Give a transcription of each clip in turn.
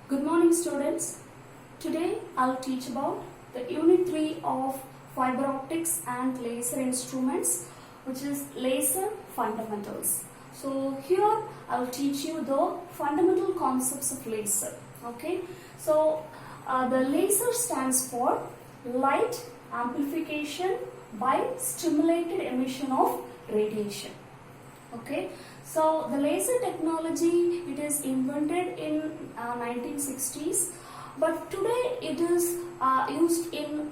Good morning students. Today I'll teach about the unit 3 of fiber optics and laser instruments, which is laser fundamentals. So here I'll teach you the fundamental concepts of laser. Okay. So the laser stands for light amplification by stimulated emission of radiation. Okay, so the laser technology, it is invented in 1960s, but today it is used in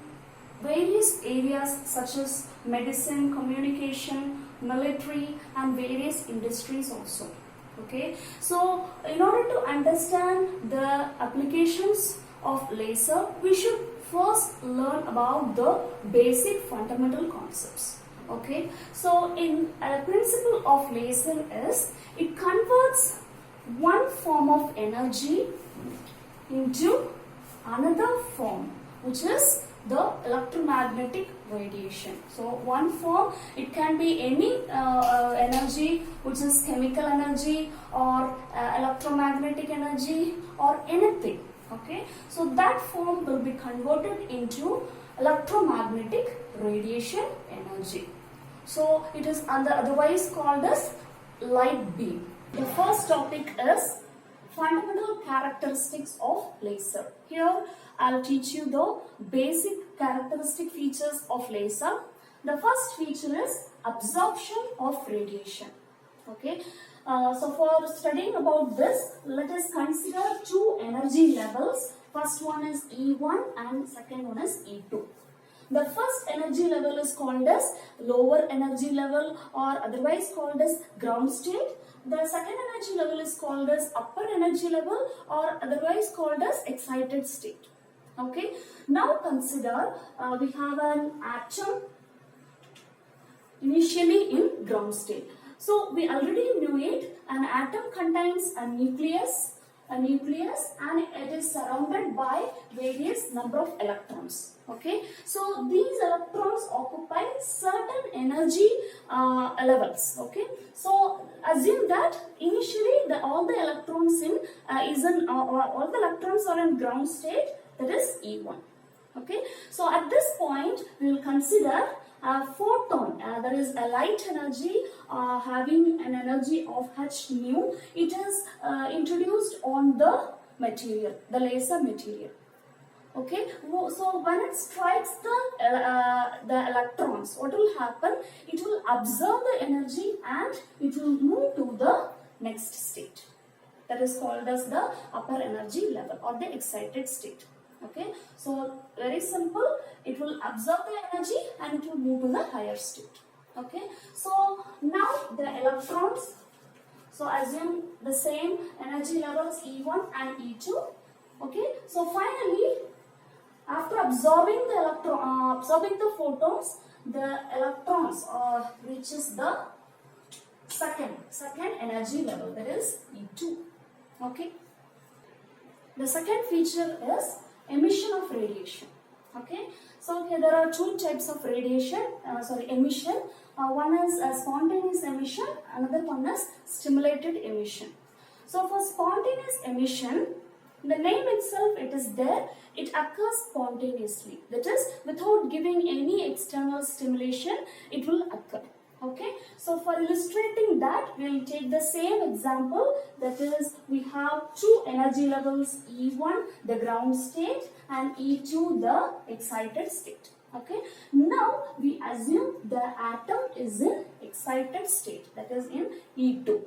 various areas such as medicine, communication, military and various industries also. Okay, so in order to understand the applications of laser, we should first learn about the basic fundamental concepts. Okay, so in a principle of laser is it converts one form of energy into another form, which is the electromagnetic radiation. So one form, it can be any energy, which is chemical energy or electromagnetic energy or anything. Okay, so that form will be converted into electromagnetic radiation energy. So it is otherwise called as light beam. The first topic is fundamental characteristics of laser. Here I'll teach you the basic characteristic features of laser. The first feature is absorption of radiation. Okay. So for studying about this, let us consider two energy levels. First one is E1 and second one is E2. The first energy level is called as lower energy level or otherwise called as ground state. The second energy level is called as upper energy level or otherwise called as excited state. Okay. Now consider we have an atom initially in ground state. So we already knew it. An atom contains a nucleus and it is surrounded by various number of electrons. Okay, so these electrons occupy certain energy levels. Okay, so assume that initially all the electrons all the electrons are in ground state, that is E1. Okay, so at this point we will consider a photon, that is a light energy having an energy of h nu. It is introduced on the material, the laser material. Okay, so when it strikes the electrons, what will happen? It will absorb the energy and it will move to the next state. That is called as the upper energy level or the excited state. Okay, so very simple, it will absorb the energy and it will move to the higher state. Okay, so now the electrons, so assume the same energy levels E1 and E2. Okay, so finally after absorbing the photons, the electrons reaches the second energy level, that is E2. Okay, the second feature is emission of radiation. Okay, so here there are two types of radiation, emission. One is spontaneous emission, another one is stimulated emission. So for spontaneous emission, the name itself, it is there, it occurs spontaneously. That is, without giving any external stimulation, it will occur. Okay, so for illustrating that, we will take the same example. That is, we have two energy levels, E1, the ground state, and E2, the excited state. Okay, now we assume the atom is in excited state, that is in E2.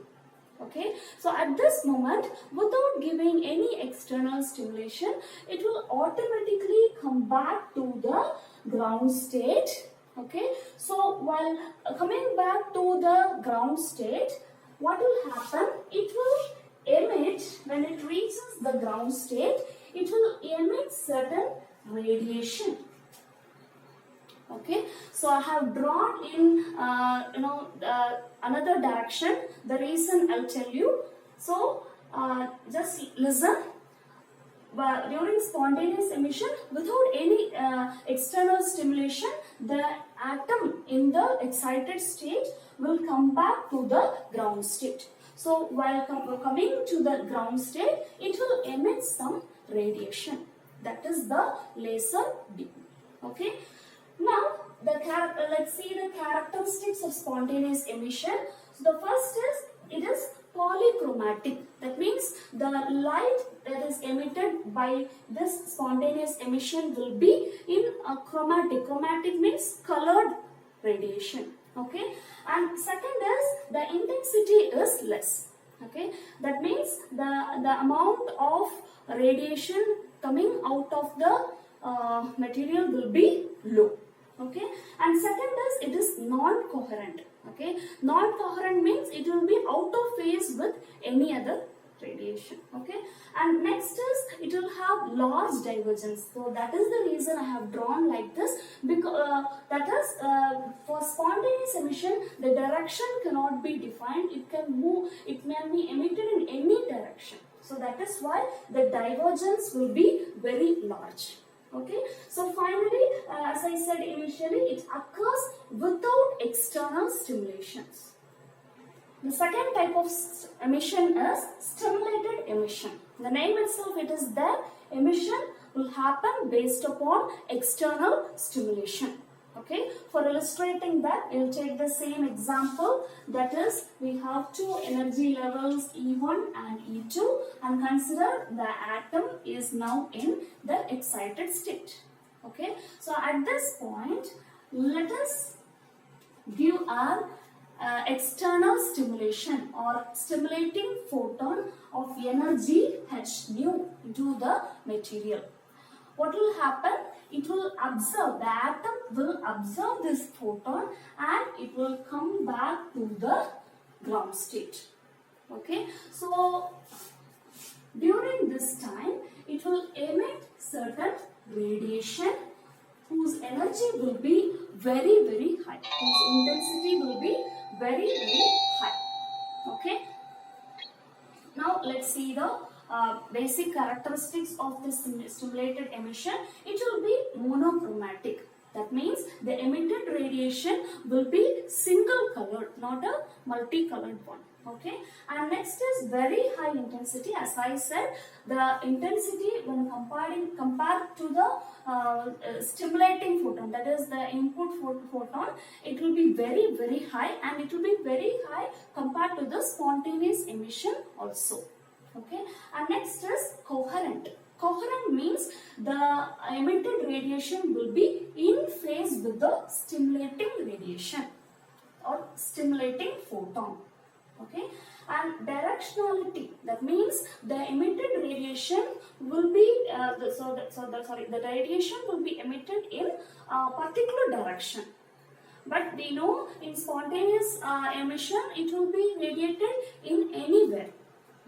Okay, so at this moment, without giving any external stimulation, it will automatically come back to the ground state. Okay, so while coming back to the ground state, what will happen? It will emit, when it reaches the ground state, it will emit certain radiation. Okay, so I have drawn in another direction. The reason I'll tell you. So just listen. But during spontaneous emission, without any external stimulation, the atom in the excited state will come back to the ground state. So while coming to the ground state, it will emit some radiation. That is the laser beam. Okay. Now let's see the characteristics of spontaneous emission. So the first is it is polychromatic. That means the light that is emitted by this spontaneous emission will be in a chromatic. Chromatic means colored radiation. Okay. And second is the intensity is less. Okay. That means the amount of radiation coming out of the material will be low. Okay. And second is it is non-coherent. Okay. Non-coherent means it will be out of phase with any other radiation. Okay. And next is it will have large divergence. So that is the reason I have drawn like this, because that is for spontaneous emission the direction cannot be defined. It can move, it may be emitted in any direction. So that is why the divergence will be very large. Okay. So finally, as I said initially, it occurs without external stimulations. The second type of emission is stimulated emission. The name itself, it is that emission will happen based upon external stimulation. Okay. For illustrating that, we will take the same example. That is, we have two energy levels E1 and E2, and consider the atom is now in the excited state. Okay. So at this point, let us give our external stimulation or stimulating photon of energy h nu into the material. What will happen? It will absorb, the atom will absorb this photon and it will come back to the ground state. Okay. So during this time, it will emit certain radiation whose energy will be very, very high, whose intensity will be very, very high. Okay. Now let's see the basic characteristics of this stimulated emission. It will be monochromatic. That means the emitted radiation will be single colored, not a multicolored one. Okay. And next is very high intensity. As I said, the intensity when compared to the stimulating photon, that is the input photon, it will be very, very high, and it will be very high compared to the spontaneous emission also. Okay. And next is coherent. Coherent means the emitted radiation will be in phase with the stimulating radiation or stimulating photon. Okay. And directionality, that means the emitted radiation will be the radiation will be emitted in a particular direction. But we know in spontaneous emission it will be radiated in anywhere.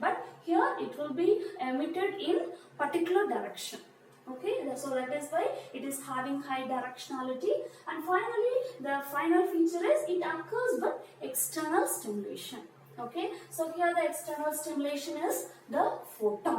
But here it will be emitted in particular direction. Okay, so that is why it is having high directionality. And finally, the final feature is it occurs with external stimulation. Okay, so here the external stimulation is the photon.